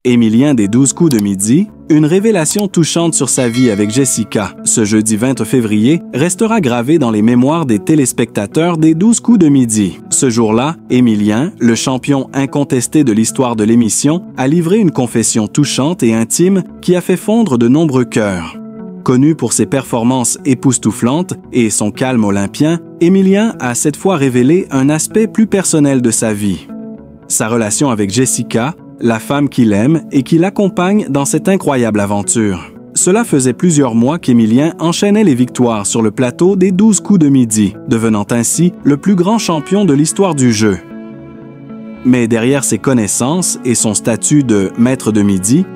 Émilien des 12 coups de midi, une révélation touchante sur sa vie avec Jessica, ce jeudi 20 février, restera gravée dans les mémoires des téléspectateurs des 12 coups de midi. Ce jour-là, Émilien, le champion incontesté de l'histoire de l'émission, a livré une confession touchante et intime qui a fait fondre de nombreux cœurs. Connu pour ses performances époustouflantes et son calme olympien, Émilien a cette fois révélé un aspect plus personnel de sa vie. Sa relation avec Jessica, la femme qu'il aime et qui l'accompagne dans cette incroyable aventure. Cela faisait plusieurs mois qu'Émilien enchaînait les victoires sur le plateau des 12 coups de midi, devenant ainsi le plus grand champion de l'histoire du jeu. Mais derrière ses connaissances et son statut de maître de midi,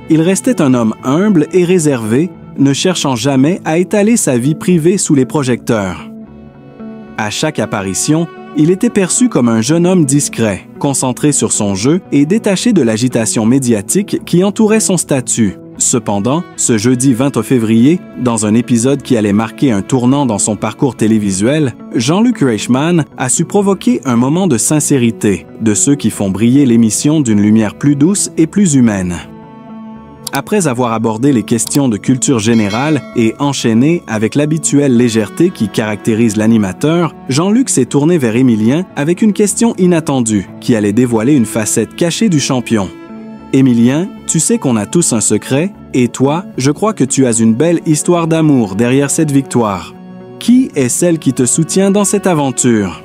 il restait un homme humble et réservé, ne cherchant jamais à étaler sa vie privée sous les projecteurs. À chaque apparition, il était perçu comme un jeune homme discret, concentré sur son jeu et détaché de l'agitation médiatique qui entourait son statut. Cependant, ce jeudi 20 février, dans un épisode qui allait marquer un tournant dans son parcours télévisuel, Jean-Luc Reichmann a su provoquer un moment de sincérité, de ceux qui font briller l'émission d'une lumière plus douce et plus humaine. Après avoir abordé les questions de culture générale et enchaîné avec l'habituelle légèreté qui caractérise l'animateur, Jean-Luc s'est tourné vers Émilien avec une question inattendue qui allait dévoiler une facette cachée du champion. « Émilien, tu sais qu'on a tous un secret, et toi, je crois que tu as une belle histoire d'amour derrière cette victoire. Qui est celle qui te soutient dans cette aventure ?»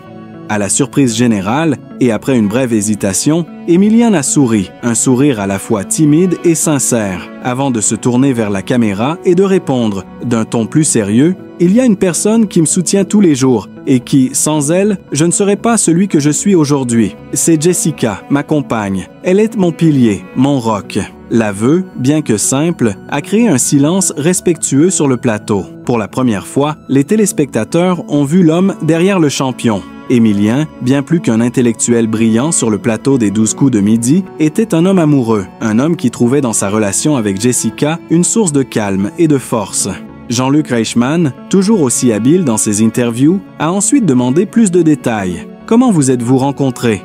À la surprise générale, et après une brève hésitation, Émilien a souri, un sourire à la fois timide et sincère, avant de se tourner vers la caméra et de répondre, d'un ton plus sérieux, « Il y a une personne qui me soutient tous les jours, et qui, sans elle, je ne serais pas celui que je suis aujourd'hui. C'est Jessica, ma compagne. Elle est mon pilier, mon roc. » L'aveu, bien que simple, a créé un silence respectueux sur le plateau. Pour la première fois, les téléspectateurs ont vu l'homme derrière le champion. Émilien, bien plus qu'un intellectuel brillant sur le plateau des 12 coups de midi, était un homme amoureux, un homme qui trouvait dans sa relation avec Jessica une source de calme et de force. Jean-Luc Reichmann, toujours aussi habile dans ses interviews, a ensuite demandé plus de détails. Comment vous êtes-vous rencontrés?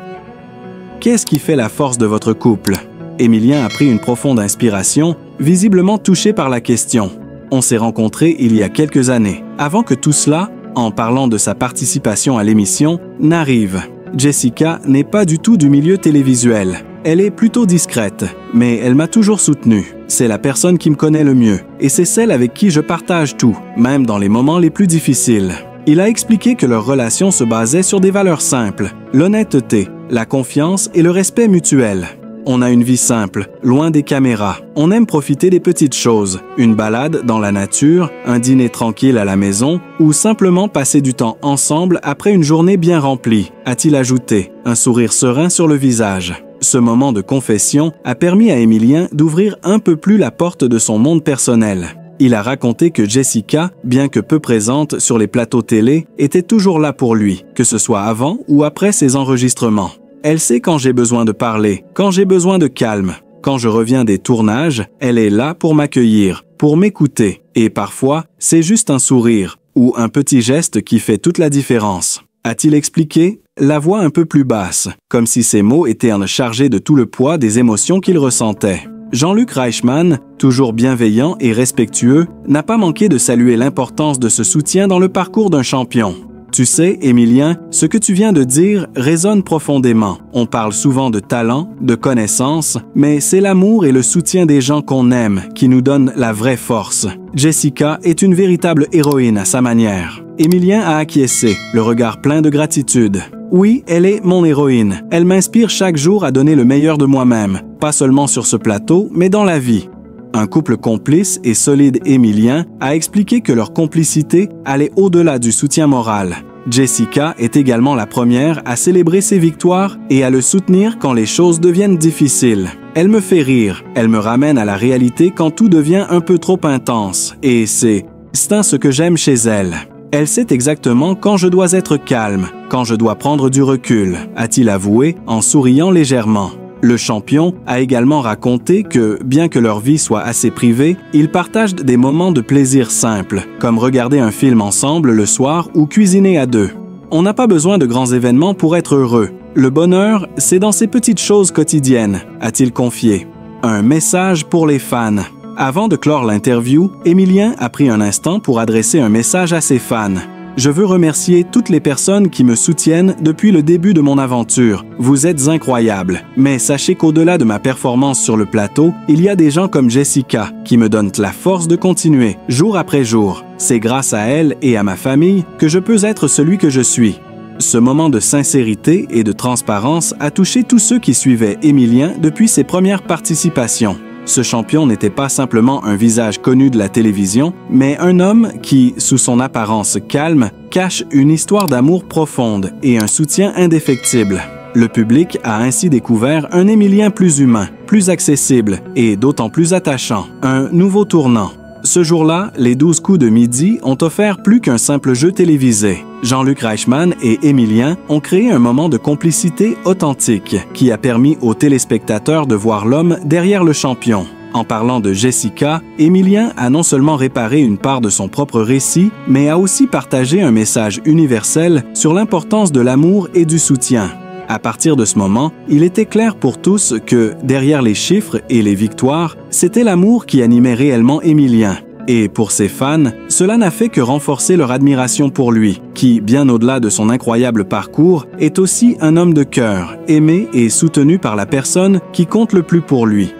Qu'est-ce qui fait la force de votre couple? Émilien a pris une profonde inspiration, visiblement touché par la question. On s'est rencontrés il y a quelques années, avant que tout cela, en parlant de sa participation à l'émission, n'arrive. Jessica n'est pas du tout du milieu télévisuel. Elle est plutôt discrète, mais elle m'a toujours soutenu. C'est la personne qui me connaît le mieux, et c'est celle avec qui je partage tout, même dans les moments les plus difficiles. Il a expliqué que leur relation se basait sur des valeurs simples, l'honnêteté, la confiance et le respect mutuel. On a une vie simple, loin des caméras. On aime profiter des petites choses, une balade dans la nature, un dîner tranquille à la maison ou simplement passer du temps ensemble après une journée bien remplie, a-t-il ajouté, un sourire serein sur le visage. Ce moment de confession a permis à Émilien d'ouvrir un peu plus la porte de son monde personnel. Il a raconté que Jessica, bien que peu présente sur les plateaux télé, était toujours là pour lui, que ce soit avant ou après ses enregistrements. Elle sait quand j'ai besoin de parler, quand j'ai besoin de calme. Quand je reviens des tournages, elle est là pour m'accueillir, pour m'écouter. Et parfois, c'est juste un sourire ou un petit geste qui fait toute la différence. A-t-il expliqué, la voix un peu plus basse, comme si ses mots étaient chargés de tout le poids des émotions qu'il ressentait. Jean-Luc Reichmann, toujours bienveillant et respectueux, n'a pas manqué de saluer l'importance de ce soutien dans le parcours d'un champion. Tu sais, Émilien, ce que tu viens de dire résonne profondément. On parle souvent de talent, de connaissances, mais c'est l'amour et le soutien des gens qu'on aime qui nous donnent la vraie force. Jessica est une véritable héroïne à sa manière. Émilien a acquiescé, le regard plein de gratitude. Oui, elle est mon héroïne. Elle m'inspire chaque jour à donner le meilleur de moi-même, pas seulement sur ce plateau, mais dans la vie. Un couple complice et solide Émilien a expliqué que leur complicité allait au-delà du soutien moral. Jessica est également la première à célébrer ses victoires et à le soutenir quand les choses deviennent difficiles. Elle me fait rire, elle me ramène à la réalité quand tout devient un peu trop intense, et c'est ce que j'aime chez elle. Elle sait exactement quand je dois être calme, quand je dois prendre du recul, a-t-il avoué en souriant légèrement. Le champion a également raconté que, bien que leur vie soit assez privée, ils partagent des moments de plaisir simples, comme regarder un film ensemble le soir ou cuisiner à deux. On n'a pas besoin de grands événements pour être heureux. Le bonheur, c'est dans ces petites choses quotidiennes, a-t-il confié. Un message pour les fans. Avant de clore l'interview, Emilien a pris un instant pour adresser un message à ses fans. Je veux remercier toutes les personnes qui me soutiennent depuis le début de mon aventure. Vous êtes incroyables. Mais sachez qu'au-delà de ma performance sur le plateau, il y a des gens comme Jessica qui me donnent la force de continuer, jour après jour. C'est grâce à elle et à ma famille que je peux être celui que je suis. Ce moment de sincérité et de transparence a touché tous ceux qui suivaient Emilien depuis ses premières participations. Ce champion n'était pas simplement un visage connu de la télévision, mais un homme qui, sous son apparence calme, cache une histoire d'amour profonde et un soutien indéfectible. Le public a ainsi découvert un Emilien plus humain, plus accessible et d'autant plus attachant, un nouveau tournant. Ce jour-là, les 12 coups de midi ont offert plus qu'un simple jeu télévisé. Jean-Luc Reichmann et Emilien ont créé un moment de complicité authentique qui a permis aux téléspectateurs de voir l'homme derrière le champion. En parlant de Jessica, Emilien a non seulement réparé une part de son propre récit, mais a aussi partagé un message universel sur l'importance de l'amour et du soutien. À partir de ce moment, il était clair pour tous que, derrière les chiffres et les victoires, c'était l'amour qui animait réellement Emilien. Et pour ses fans, cela n'a fait que renforcer leur admiration pour lui, qui, bien au-delà de son incroyable parcours, est aussi un homme de cœur, aimé et soutenu par la personne qui compte le plus pour lui.